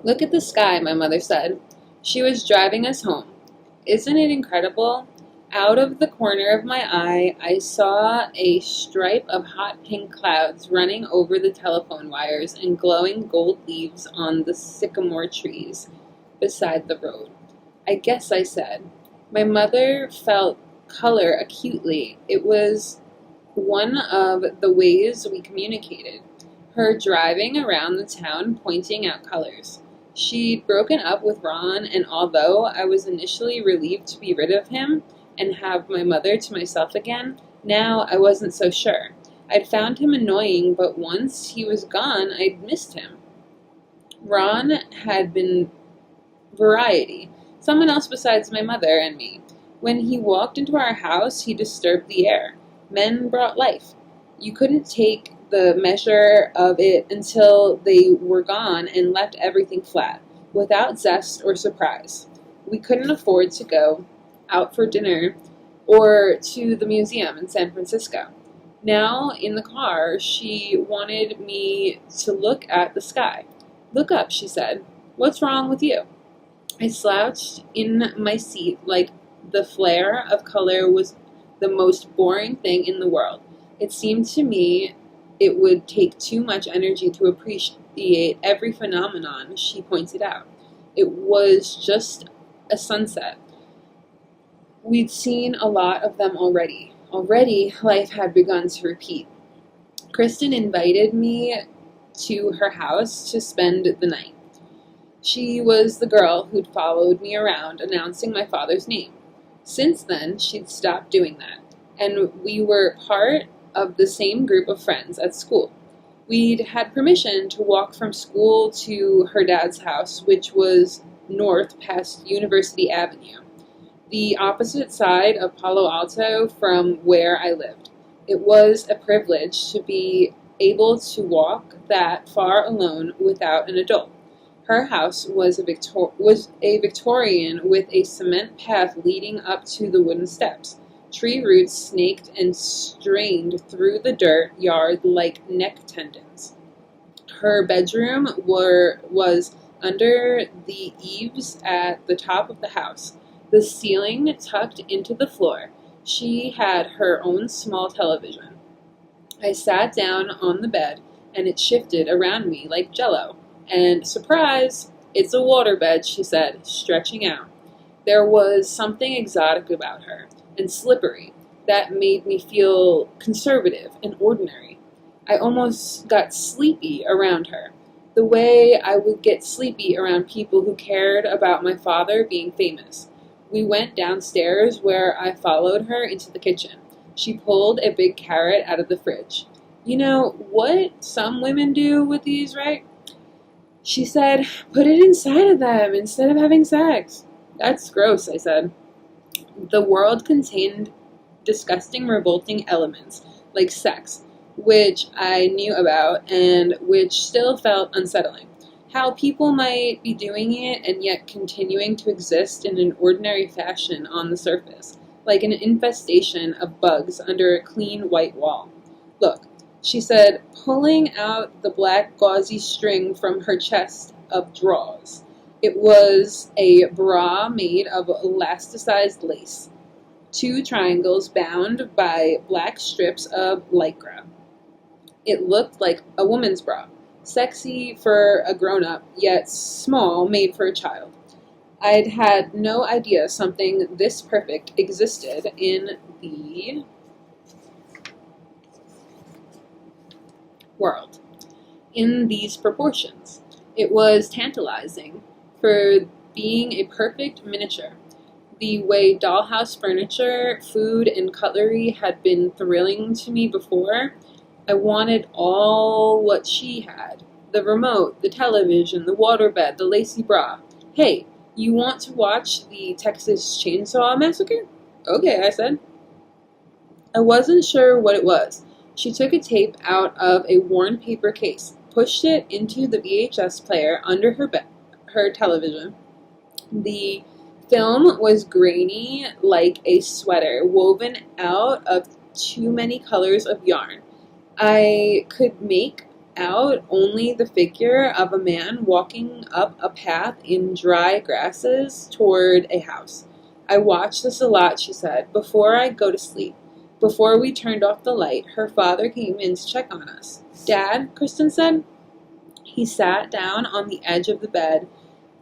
Look at the sky, my mother said. She was driving us home. Isn't it incredible? Out of the corner of my eye, I saw a stripe of hot pink clouds running over the telephone wires and glowing gold leaves on the sycamore trees beside the road. I guess I said. My mother felt color acutely. It was one of the ways we communicated. Her driving around the town pointing out colors. She'd broken up with Ron, and although I was initially relieved to be rid of him and have my mother to myself again, now I wasn't so sure. I'd found him annoying, but once he was gone, I'd missed him. Ron had been variety, someone else besides my mother and me. When he walked into our house, he disturbed the air. Men brought life. You couldn't take the measure of it until they were gone and left everything flat, without zest or surprise. We couldn't afford to go out for dinner or to the museum in San Francisco. Now, in the car, she wanted me to look at the sky. Look up, she said. What's wrong with you? I slouched in my seat like the flare of color was the most boring thing in the world. It seemed to me it would take too much energy to appreciate every phenomenon she pointed out. It was just a sunset. We'd seen a lot of them already. Already, life had begun to repeat. Kristen invited me to her house to spend the night. She was the girl who'd followed me around announcing my father's name. Since then, she'd stopped doing that, and we were part of the same group of friends at school. We'd had permission to walk from school to her dad's house, which was north past University Avenue, the opposite side of Palo Alto from where I lived. It was a privilege to be able to walk that far alone without an adult. Her house was a Victorian with a cement path leading up to the wooden steps. Tree roots snaked and strained through the dirt yard like neck tendons. Her bedroom was under the eaves at the top of the house, the ceiling tucked into the floor. She had her own small television. I sat down on the bed, and it shifted around me like jello. And, surprise, it's a waterbed, she said, stretching out. There was something exotic about her, and slippery, that made me feel conservative and ordinary. I almost got sleepy around her, the way I would get sleepy around people who cared about my father being famous. We went downstairs where I followed her into the kitchen. She pulled a big carrot out of the fridge. You know what some women do with these, right? She said, put it inside of them instead of having sex. That's gross, I said. The world contained disgusting, revolting elements, like sex, which I knew about and which still felt unsettling. How people might be doing it and yet continuing to exist in an ordinary fashion on the surface, like an infestation of bugs under a clean white wall. Look, she said, pulling out the black gauzy string from her chest of drawers. It was a bra made of elasticized lace, 2 triangles bound by black strips of lycra. It looked like a woman's bra, sexy for a grown-up, yet small, made for a child. I'd had no idea something this perfect existed in the world in these proportions. It was tantalizing for being a perfect miniature. The way dollhouse furniture, food, and cutlery had been thrilling to me before, I wanted all what she had. The remote, the television, the waterbed, the lacy bra. Hey, you want to watch the Texas Chainsaw Massacre? Okay, I said. I wasn't sure what it was. She took a tape out of a worn paper case, pushed it into the VHS player under her television. The film was grainy like a sweater woven out of too many colors of yarn. I could make out only the figure of a man walking up a path in dry grasses toward a house. I watched this a lot, she said, before I'd go to sleep. Before we turned off the light, her father came in to check on us. Dad, Kristen said. He sat down on the edge of the bed,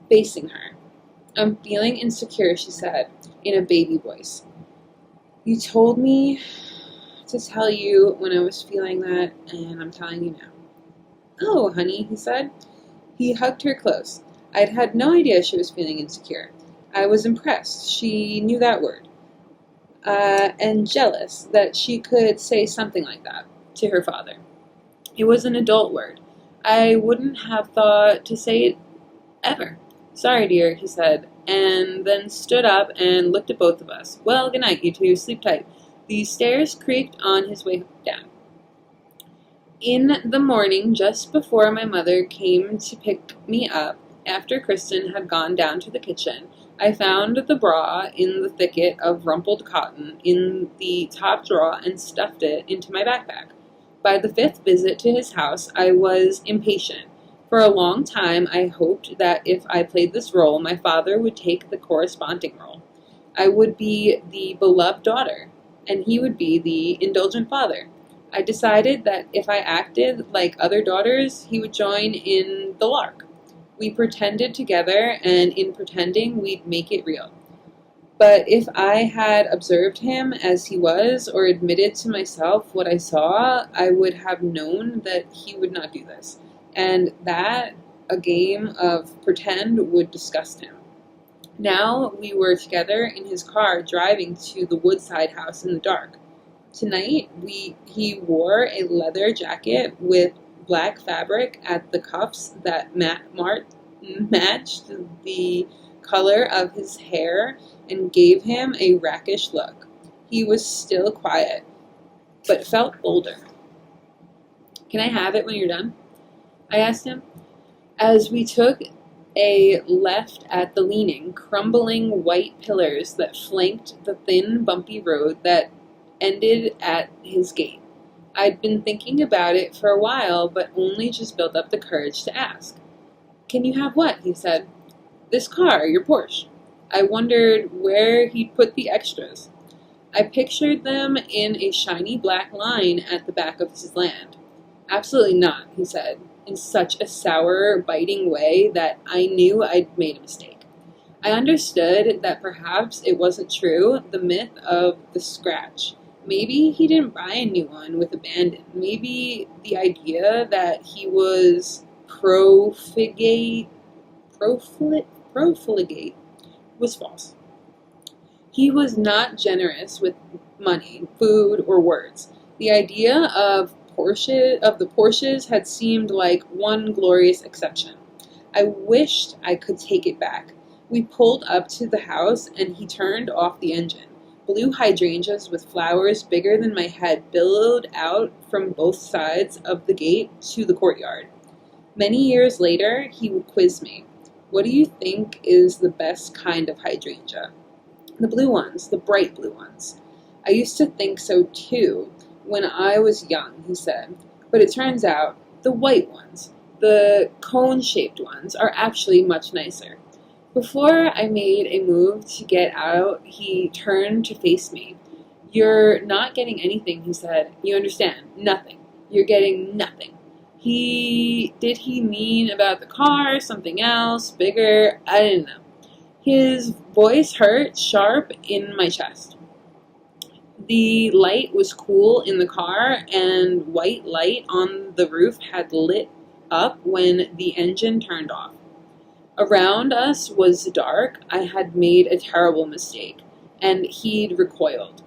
facing her. I'm feeling insecure, she said, in a baby voice. You told me to tell you when I was feeling that, and I'm telling you now. Oh, honey, he said. He hugged her close. I'd had no idea she was feeling insecure. I was impressed. She knew that word. And jealous that she could say something like that to her father. It was an adult word. I wouldn't have thought to say it ever. Sorry, dear, he said, and then stood up and looked at both of us. Well, good night, you two. Sleep tight. The stairs creaked on his way down. In the morning, just before my mother came to pick me up, after Kristen had gone down to the kitchen, I found the bra in the thicket of rumpled cotton in the top drawer and stuffed it into my backpack. By the fifth visit to his house, I was impatient. For a long time, I hoped that if I played this role, my father would take the corresponding role. I would be the beloved daughter, and he would be the indulgent father. I decided that if I acted like other daughters, he would join in the lark. We pretended together, and in pretending, we'd make it real. But if I had observed him as he was, or admitted to myself what I saw, I would have known that he would not do this, and that a game of pretend would disgust him. Now we were together in his car driving to the woodside house in the dark. Tonight he wore a leather jacket with black fabric at the cuffs that matched the color of his hair and gave him a rakish look. He was still quiet, but felt older. Can I have it when you're done? I asked him. As we took a left at the leaning, crumbling white pillars that flanked the thin, bumpy road that ended at his gate. I'd been thinking about it for a while, but only just built up the courage to ask. Can you have what? He said. This car, your Porsche. I wondered where he'd put the extras. I pictured them in a shiny black line at the back of his land. Absolutely not, he said, in such a sour, biting way that I knew I'd made a mistake. I understood that perhaps it wasn't true, the myth of the scratch. Maybe he didn't buy a new one with abandon. Maybe the idea that he was profligate was false. He was not generous with money, food, or words. The idea of the Porsches had seemed like one glorious exception. I wished I could take it back. We pulled up to the house and he turned off the engine. Blue hydrangeas with flowers bigger than my head billowed out from both sides of the gate to the courtyard. Many years later, he would quiz me. What do you think is the best kind of hydrangea? The blue ones, the bright blue ones. I used to think so too when I was young, he said. But it turns out the white ones, the cone-shaped ones, are actually much nicer. Before I made a move to get out, he turned to face me. You're not getting anything, he said. You understand? Nothing. You're getting nothing. Did he mean about the car, something else, bigger? I didn't know. His voice hurt sharp in my chest. The light was cool in the car, and white light on the roof had lit up when the engine turned off. Around us was dark. I had made a terrible mistake, and he'd recoiled.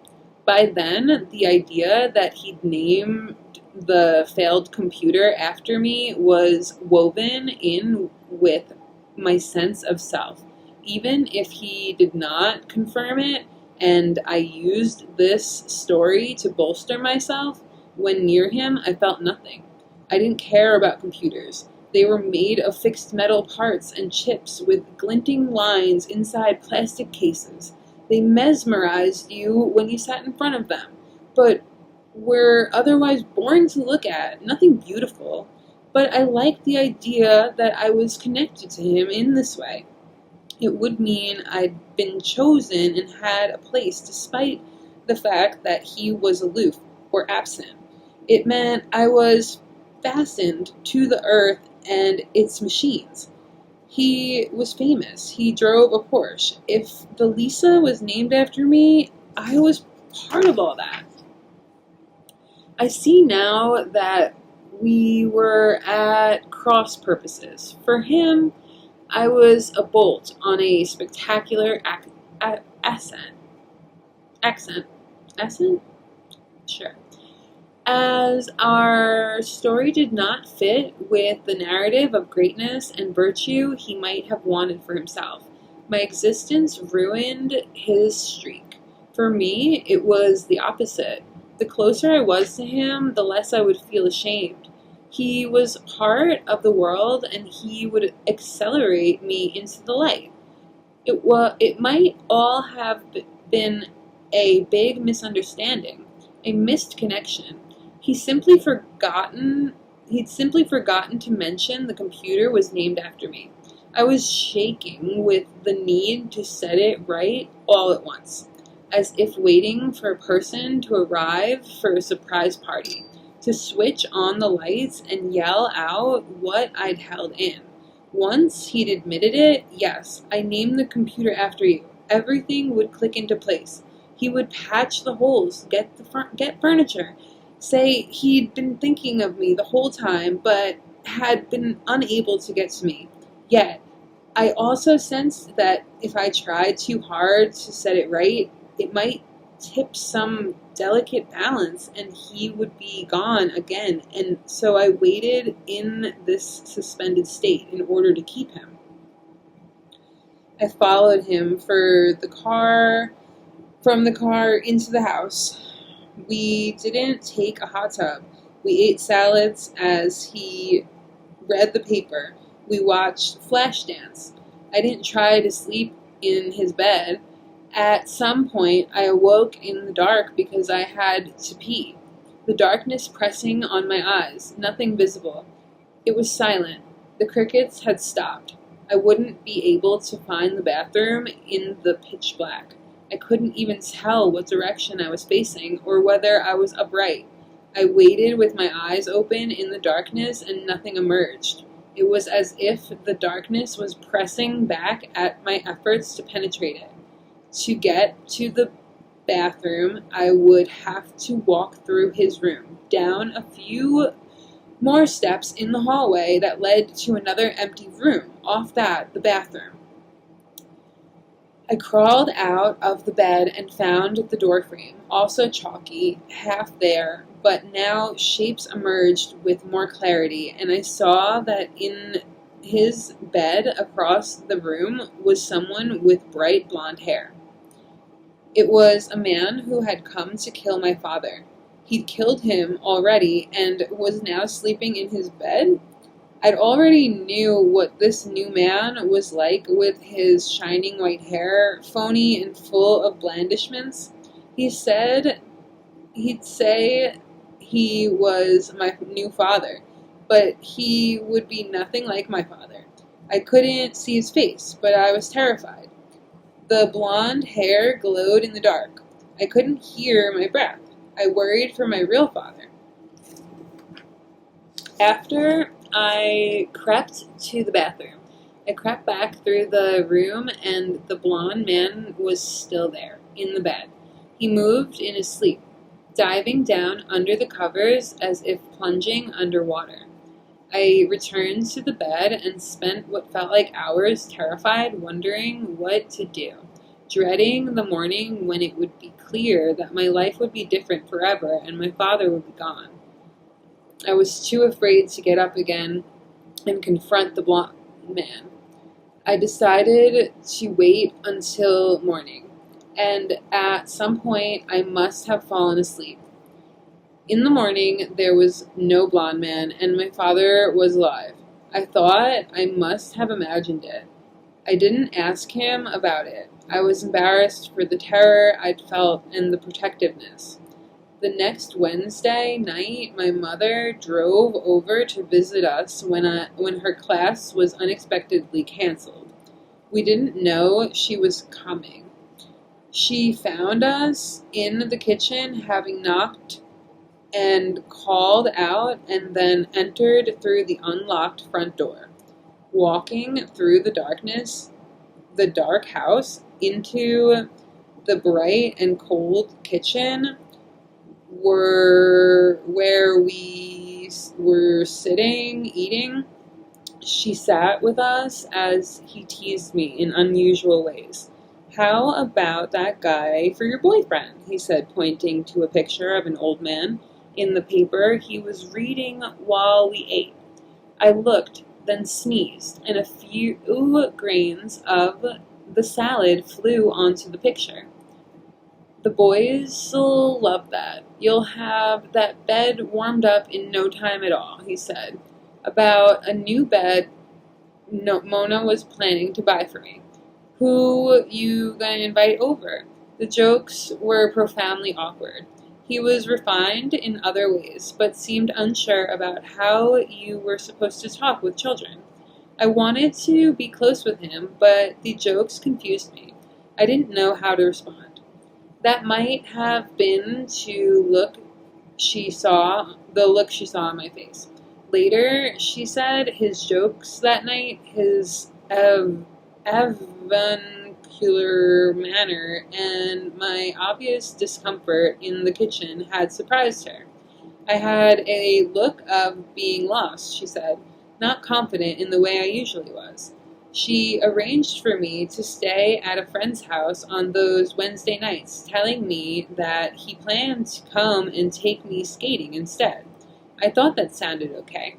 By then, the idea that he'd named the failed computer after me was woven in with my sense of self. Even if he did not confirm it, and I used this story to bolster myself, when near him, I felt nothing. I didn't care about computers. They were made of fixed metal parts and chips with glinting lines inside plastic cases. They mesmerized you when you sat in front of them, but were otherwise boring to look at, nothing beautiful. but I liked the idea that I was connected to him in this way. It would mean I'd been chosen and had a place despite the fact that he was aloof or absent. It meant I was fastened to the earth and its machines. He was famous. He drove a Porsche. If the Lisa was named after me, I was part of all that. I see now that we were at cross purposes. For him, I was a bolt on a spectacular accent. Accent? Sure. As our story did not fit with the narrative of greatness and virtue he might have wanted for himself, my existence ruined his streak. For me, it was the opposite. The closer I was to him, the less I would feel ashamed. He was part of the world, and he would accelerate me into the light. It might all have been a big misunderstanding, a missed connection. He'd simply forgotten to mention the computer was named after me. I was shaking with the need to set it right all at once, as if waiting for a person to arrive for a surprise party, to switch on the lights and yell out what I'd held in. Once he'd admitted it, yes, I named the computer after you. Everything would click into place. He would patch the holes, get furniture, say he'd been thinking of me the whole time, but had been unable to get to me. Yet, I also sensed that if I tried too hard to set it right, it might tip some delicate balance and he would be gone again. And so I waited in this suspended state in order to keep him. I followed him from the car into the house. We didn't take a hot tub. We ate salads as he read the paper. We watched Flashdance. I didn't try to sleep in his bed. At some point, I awoke in the dark because I had to pee. The darkness pressing on my eyes, nothing visible. It was silent. The crickets had stopped. I wouldn't be able to find the bathroom in the pitch black. I couldn't even tell what direction I was facing or whether I was upright. I waited with my eyes open in the darkness and nothing emerged. It was as if the darkness was pressing back at my efforts to penetrate it. To get to the bathroom, I would have to walk through his room, down a few more steps in the hallway that led to another empty room. Off that, the bathroom. I crawled out of the bed and found the doorframe, also chalky, half there, but now shapes emerged with more clarity, and I saw that in his bed across the room was someone with bright blonde hair. It was a man who had come to kill my father. He'd killed him already and was now sleeping in his bed. I'd already knew what this new man was like with his shining white hair, phony and full of blandishments. He'd say he was my new father, but he would be nothing like my father. I couldn't see his face, but I was terrified. The blonde hair glowed in the dark. I couldn't hear my breath. I worried for my real father. After I crept to the bathroom, I crept back through the room, and the blonde man was still there, in the bed. He moved in his sleep, diving down under the covers as if plunging underwater. I returned to the bed and spent what felt like hours terrified, wondering what to do, dreading the morning when it would be clear that my life would be different forever and my father would be gone. I was too afraid to get up again and confront the blonde man. I decided to wait until morning, and at some point I must have fallen asleep. In the morning, there was no blonde man, and my father was alive. I thought I must have imagined it. I didn't ask him about it. I was embarrassed for the terror I'd felt and the protectiveness. The next Wednesday night, my mother drove over to visit us when her class was unexpectedly canceled. We didn't know she was coming. She found us in the kitchen, having knocked and called out, and then entered through the unlocked front door. Walking through the dark house, into the bright and cold kitchen where we were sitting eating. She sat with us as he teased me in unusual ways. "How about that guy for your boyfriend?" he said, pointing to a picture of an old man in the paper he was reading while we ate. I looked, then sneezed, and a few grains of the salad flew onto the picture. "The boys'll love that. You'll have that bed warmed up in no time at all," he said. "About a new bed Mona was planning to buy for me. Who you gonna invite over?" The jokes were profoundly awkward. He was refined in other ways, but seemed unsure about how you were supposed to talk with children. I wanted to be close with him, but the jokes confused me. I didn't know how to respond. That might have been the look she saw on my face. Later, she said his jokes that night, his avuncular manner, and my obvious discomfort in the kitchen had surprised her. "I had a look of being lost," she said, "not confident in the way I usually was." She arranged for me to stay at a friend's house on those Wednesday nights, telling me that he planned to come and take me skating instead. I thought that sounded okay.